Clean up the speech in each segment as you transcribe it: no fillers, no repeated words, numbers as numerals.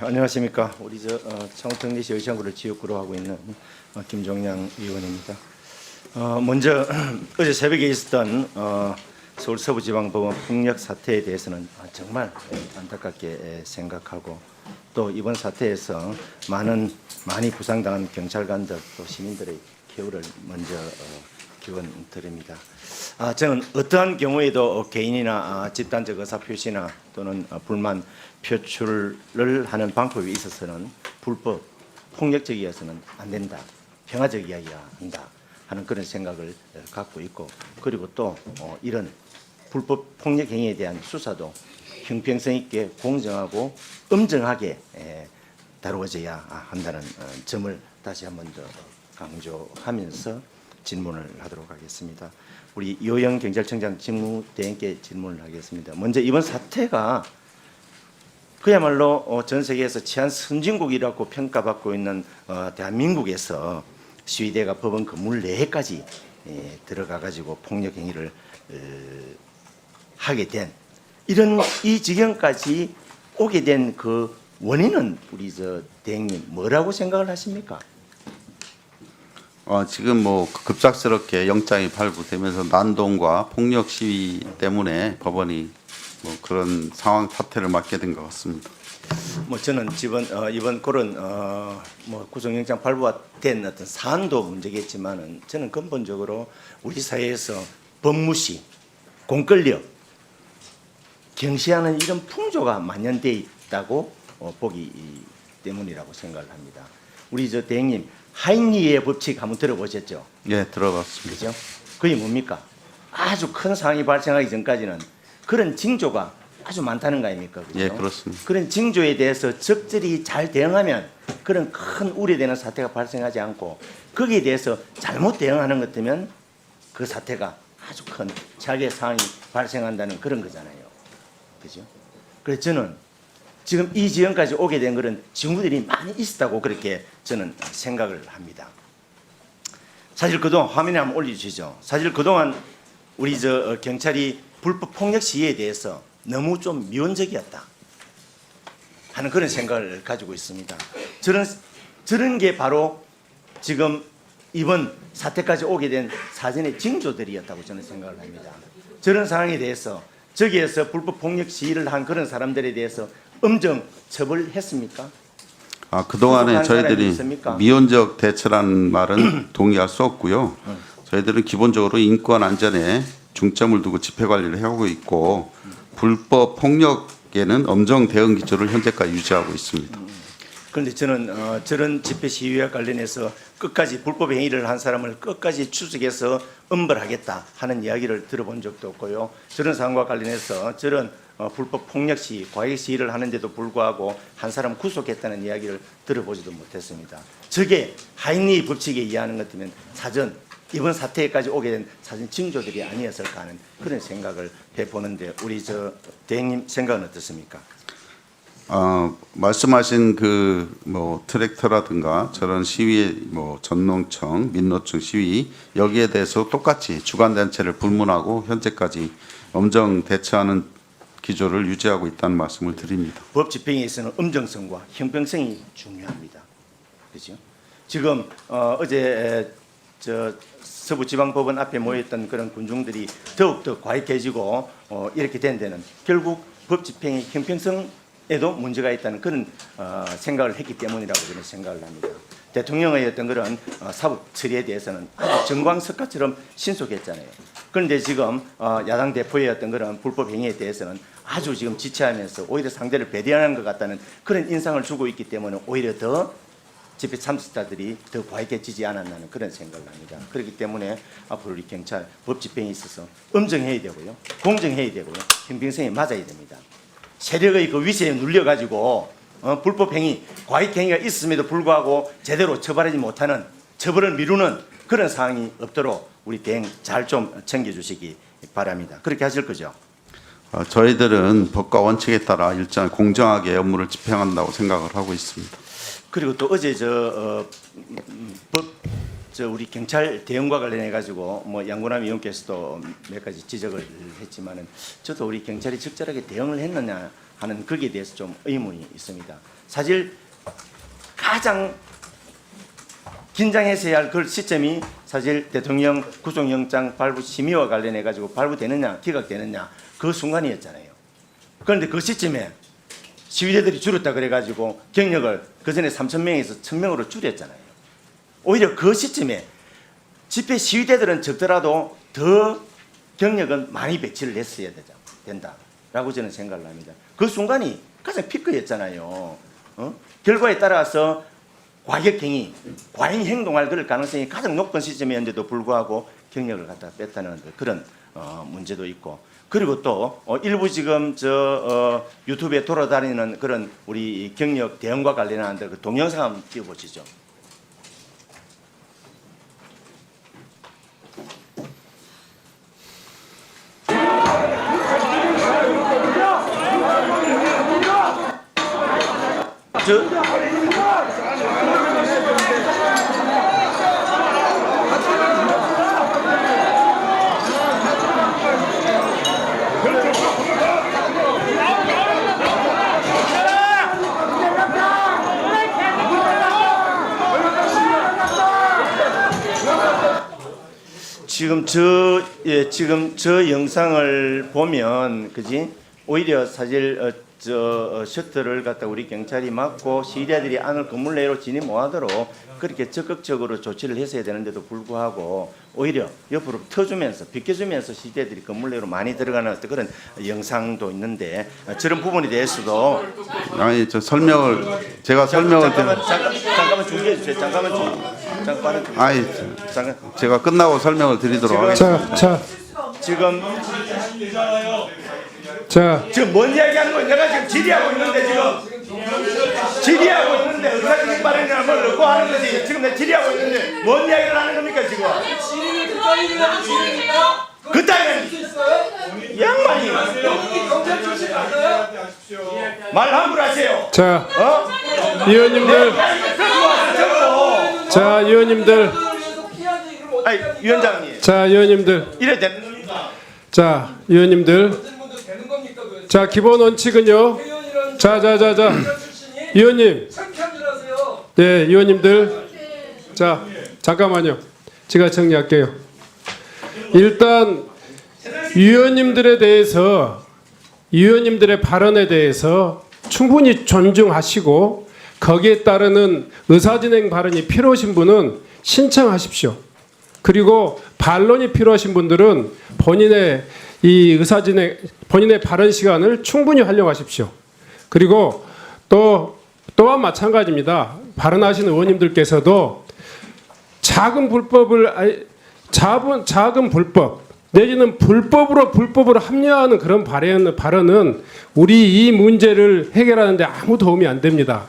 안녕하십니까. 우리 창원특례시 의창구를 지역구로 하고 있는 김종양 의원입니다. 먼저 어제 새벽에 있었던 서울 서부지방법원 폭력 사태에 대해서는 정말 안타깝게 생각하고, 또 이번 사태에서 많이 부상당한 경찰관들 또 시민들의 쾌유를 먼저 기원드립니다. 저는 어떠한 경우에도 개인이나 집단적 의사표시나 또는 불만 표출을 하는 방법에 있어서는 불법, 폭력적이어서는 안 된다, 평화적이어야 한다 하는 그런 생각을 갖고 있고, 그리고 또 이런 불법 폭력 행위에 대한 수사도 형평성 있게 공정하고 엄정하게 다루어져야 한다는 점을 다시 한 번 더 강조하면서 질문을 하도록 하겠습니다. 우리 이호영 경찰청장 직무대행께 질문을 하겠습니다. 먼저 이번 사태가 그야말로 전 세계에서 치안 선진국이라고 평가받고 있는 대한민국에서 시위대가 법원 건물 내에까지 들어가 가지고 폭력 행위를 하게 된, 이 지경까지 오게 된 그 원인은 우리 대행님 뭐라고 생각을 하십니까? 지금 급작스럽게 영장이 발부되면서 난동과 폭력 시위 때문에 법원이 그런 상황 사태를 맞게 된 것 같습니다. 저는 이번 그런 구속영장 발부가 된 어떤 사안도 문제겠지만은, 저는 근본적으로 우리 사회에서 법무시, 공권력 경시하는 이런 풍조가 만연돼 있다고 보기 때문이라고 생각을 합니다. 우리 대행님, 하인리의 법칙 한번 들어보셨죠? 예, 들어봤습니다. 그죠? 그게 뭡니까? 아주 큰 상황이 발생하기 전까지는 그런 징조가 아주 많다는 거 아닙니까? 그죠? 예, 그렇습니다. 그런 징조에 대해서 적절히 잘 대응하면 그런 큰 우려되는 사태가 발생하지 않고, 거기에 대해서 잘못 대응하는 것 같으면 그 사태가 아주 큰 최악의 상황이 발생한다는 그런 거잖아요. 그죠? 그래서 저는 지금 이 지경까지 오게 된 그런 징후들이 많이 있었다고 그렇게 저는 생각을 합니다. 사실 그동안 화면에 한번 올려주시죠. 사실 그동안 우리 경찰이 불법 폭력 시위에 대해서 너무 좀 미온적이었다 하는 그런 생각을 가지고 있습니다. 저런 게 바로 지금 이번 사태까지 오게 된 사전의 징조들이었다고 저는 생각을 합니다. 저런 상황에 대해서 저기에서 불법 폭력 시위를 한 그런 사람들에 대해서 엄정 처벌했습니까? 그동안에 저희들이 미온적 대처라는 말은 동의할 수 없고요. 저희들은 기본적으로 인권 안전에 중점을 두고 집회 관리를 하고 있고, 불법 폭력에는 엄정 대응 기조를 현재까지 유지하고 있습니다. 그런데 저는 저런 집회 시위와 관련해서 끝까지 불법 행위를 한 사람을 끝까지 추적해서 엄벌하겠다 하는 이야기를 들어본 적도 없고요. 저런 상황과 관련해서 저런 불법 폭력 시위, 과잉 시위를 하는데도 불구하고 한 사람 구속했다는 이야기를 들어보지도 못했습니다. 저게 하인리 법칙에 의하는 것 같으면 사전 이번 사태까지 오게 된 사전 징조들이 아니었을까 하는 그런 생각을 해보는데, 우리 대행님 생각은 어떻습니까? 말씀하신 트랙터라든가 저런 시위, 전농청, 민노총 시위, 여기에 대해서 똑같이 주관단체를 불문하고 현재까지 엄정 대처하는 기조를 유지하고 있다는 말씀을 드립니다. 법 집행에 있어서는 엄정성과 형평성이 중요합니다. 그렇죠? 지금 어제 서부지방법원 앞에 모였던 그런 군중들이 더욱더 과익해지고 이렇게 된 데는 결국 법 집행의 형평성에도 문제가 있다는 그런 생각을 했기 때문이라고 저는 생각을 합니다. 대통령의 어떤 그런 사법 처리에 대해서는 아주 정광석가처럼 신속했잖아요. 그런데 지금 야당 대표의 어떤 그런 불법 행위에 대해서는 아주 지금 지체하면서 오히려 상대를 배려하는 것 같다는 그런 인상을 주고 있기 때문에 오히려 더 집회 참석자들이 더 과익해지지 않았나는 그런 생각을 합니다. 그렇기 때문에 앞으로 우리 경찰 법 집행에 있어서 엄정해야 되고요, 공정해야 되고요, 형평성에 맞아야 됩니다. 세력의 그 위세에 눌려가지고 불법 행위, 과익 행위가 있음에도 불구하고 제대로 처벌하지 못하는, 처벌을 미루는 그런 상황이 없도록 우리 대행 잘 좀 챙겨주시기 바랍니다. 그렇게 하실 거죠? 저희들은 법과 원칙에 따라 일정 공정하게 업무를 집행한다고 생각을 하고 있습니다. 그리고 또 어제 우리 경찰 대응과 관련해 가지고 양구남 의원께서도 몇 가지 지적을 했지만은, 저도 우리 경찰이 적절하게 대응을 했느냐 하는 거기에 대해서 좀 의문이 있습니다. 사실 가장 긴장했어야 할 그 시점이 사실 대통령 구속영장 발부 심의와 관련해 가지고 발부되느냐 기각되느냐 그 순간이었잖아요. 그런데 그 시점에 시위대들이 줄었다 그래 가지고 경력을 그전에 3,000명에서 1,000명으로 줄였잖아요. 오히려 그 시점에 집회 시위대들은 적더라도 더 경력은 많이 배치를 했어야 된다라고 저는 생각을 합니다. 그 순간이 가장 피크였잖아요. 결과에 따라서 과격행위, 과잉 행동할 그럴 가능성이 가장 높은 시점이었는데도 불구하고 경력을 갖다 뺐다는 그런 문제도 있고, 그리고 또 일부 지금 유튜브에 돌아다니는 그런 우리 경력 대응과 관련한 그 동영상 한번 띄워보시죠. 지금 저 영상을 보면 그지 오히려 사실 셔틀을 갖다 우리 경찰이 막고 시위대들이 안을 건물 내로 진입 못하도록 그렇게 적극적으로 조치를 했어야 되는데도 불구하고 오히려 옆으로 터주면서 비켜주면서 시위대들이 건물 내로 많이 들어가는 그런 영상도 있는데 저런 부분에 대해서도 아니 저 설명을 제가 설명을 잠깐만 준비해 주세요. 잠깐만. 아니 잠깐. 제가 끝나고 설명을 드리도록 하겠습니다. 지금 뭔 이야기하는 거야? 내가 지금 질의하고 있는데 질의하고 있는데 의사진행 발언이나 뭘 넣고 하는 거지. 지금 내가 질의하고 있는데 뭔 이야기를 하는 겁니까 지금? 질의를 그따위 들으면 질의입니까? 그따위는 양반이 경찰 출신 맞나요? 말 함부로 하세요. 자, 위원님들, 자, 위원님들, 아니 위원장님. 자, 위원님들, 이래 됩니까? 자, 위원님들, 자, 기본 원칙은요. 자, 위원님, 네, 위원님들, 자, 잠깐만요. 제가 정리할게요. 일단 위원님들에 대해서 위원님들의 발언에 대해서 충분히 존중하시고 거기에 따르는 의사진행 발언이 필요하신 분은 신청하십시오. 그리고 반론이 필요하신 분들은 본인의 이 의사진행 본인의 발언 시간을 충분히 활용하십시오. 그리고 또한 마찬가지입니다. 발언하시는 의원님들께서도 작은 불법 내지는 불법으로 합리화하는 그런 발언은 우리 이 문제를 해결하는데 아무 도움이 안 됩니다.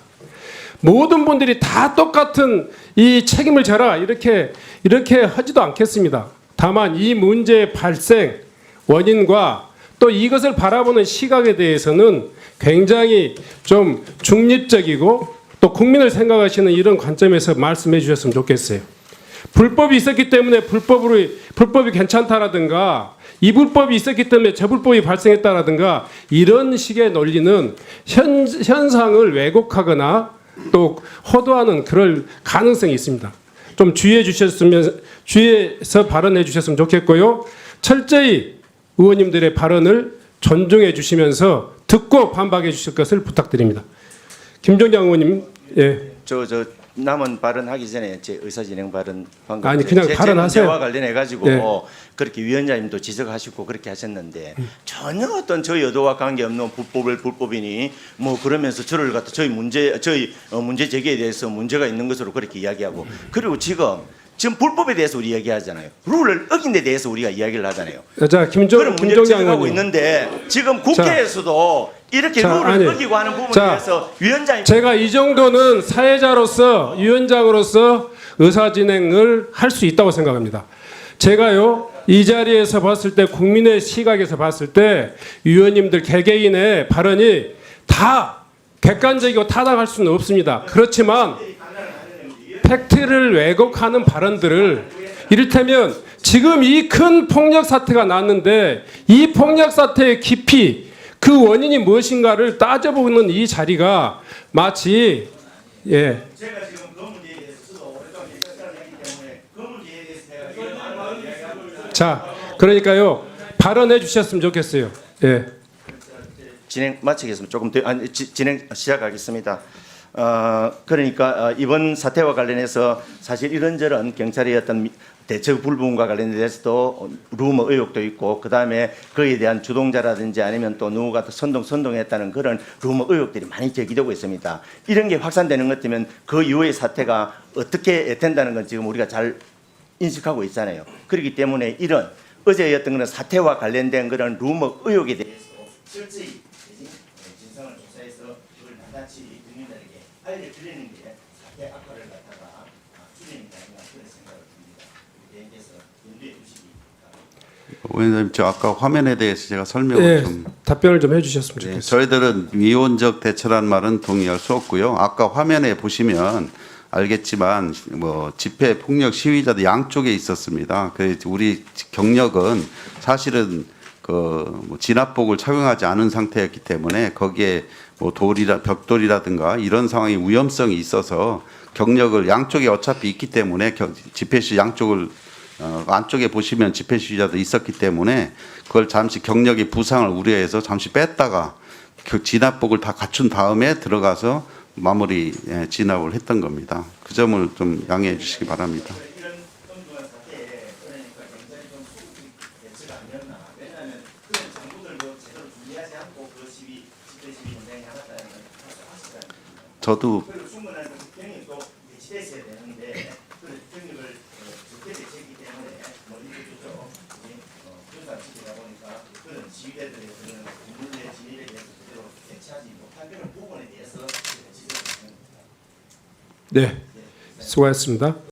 모든 분들이 다 똑같은 이 책임을 져라 이렇게 하지도 않겠습니다. 다만 이 문제의 발생 원인과 또 이것을 바라보는 시각에 대해서는 굉장히 좀 중립적이고 또 국민을 생각하시는 이런 관점에서 말씀해 주셨으면 좋겠어요. 불법이 있었기 때문에 불법이 괜찮다라든가 이 불법이 있었기 때문에 저 불법이 발생했다라든가 이런 식의 논리는 현상을 왜곡하거나 또 호도하는 그럴 가능성이 있습니다. 좀 주의해서 발언해 주셨으면 좋겠고요. 철저히 의원님들의 발언을 존중해 주시면서 듣고 반박해 주실 것을 부탁드립니다. 김종장 의원님, 예. 남은 발언하기 전에 제 의사진행 발언 방금 아니 그냥 발언하세요. 와 관련해 가지고 네. 그렇게 위원장님도 지적하시고 그렇게 하셨는데 전혀 어떤 저희 의도와 관계없는 불법이니 뭐 그러면서 저를 갖다 저희 문제 제기에 대해서 문제가 있는 것으로 그렇게 이야기하고 그리고 지금 불법에 대해서 우리 이야기하잖아요. 룰을 어긴 데 대해서 우리가 이야기를 하잖아요. 자, 그런 문제를 김종장 지적하고 의원님. 있는데 지금 국회에서도 이렇게 룰을 어기고 하는 부분에 대해서 위원장님 제가 이 정도는 사회자로서 위원장으로서 의사진행을 할 수 있다고 생각합니다. 제가요 이 자리에서 봤을 때 국민의 시각에서 봤을 때 위원님들 개개인의 발언이 다 객관적이고 타당할 수는 없습니다. 그렇지만 팩트를 왜곡하는 발언들을 이를테면 지금 이 큰 폭력 사태가 났는데 이 폭력 사태의 깊이 그 원인이 무엇인가를 따져보는 이 자리가 마치 예. 제가 지금 그 문제에 대해서도 오랫동안 경찰을 했기 때문에 그 문제에 대해서 제가 이런 말을 이야기하고 자, 그러니까요. 발언해 주셨으면 좋겠어요. 예. 진행 마치겠습니다. 조금 더 진행 시작하겠습니다. 그러니까 이번 사태와 관련해서 사실 이런저런 경찰의 어떤 대처 불분과 관련돼서도 루머 의혹도 있고 그 다음에 그에 대한 주동자라든지 아니면 또 누구가 선동했다는 그런 루머 의혹들이 많이 제기되고 있습니다. 이런 게 확산되는 것 때문에 그 이후의 사태가 어떻게 된다는 건 지금 우리가 잘 인식하고 있잖아요. 그렇기 때문에 이런 어제였던 그런 사태와 관련된 그런 루머 의혹에 대해서 철저히 진상을 조사해서 그걸 낱낱이 국민들에게 알려드리는 게 사태 악화를 갖다가 줄이는 게 아닌가 그런 생각을 듭니다. 대해서 염두에 두시기 바랍니다. 의원님, 저 아까 화면에 대해서 제가 설명을 예. 좀. 답변을 좀 해주셨으면 네, 좋겠어요. 저희들은 미온적 대처라는 말은 동의할 수 없고요. 아까 화면에 보시면 알겠지만 뭐 집회 폭력 시위자도 양쪽에 있었습니다. 그 우리 경력은 사실은 그뭐 진압복을 착용하지 않은 상태였기 때문에 거기에 뭐 벽돌이라든가 이런 상황이 위험성이 있어서 경력을 양쪽에 어차피 있기 때문에 집회 시 양쪽을 안쪽에 보시면 집회 시위자도 있었기 때문에 그걸 잠시 경력의 부상을 우려해서 잠시 뺐다가 그 진압복을 다 갖춘 다음에 들어가서 마무리 진압을 했던 겁니다. 그 점을 좀 양해해 주시기 바랍니다. 이런 엉뚱한 사태에 그러니까 굉장히 좀 소극적 대처가 아니었나. 왜냐하면 그런 장부들도 제대로 준비하지 않고 그 집회 시위 현장에 나갔다는 건 확실하지 않습니다. 저도 그리고 충분한 그 경력도 배치되어 있어야 되는데 그 경력을 적게 배치했기 때문에 뭐 이쪽저쪽 분산시키다 보니까 그런 시위대들의 그런 인물의 진입에 대해서 제대로 배치하지 못한 그런 부분에 대해서 지적을 했습니다. 네. 수고하셨습니다.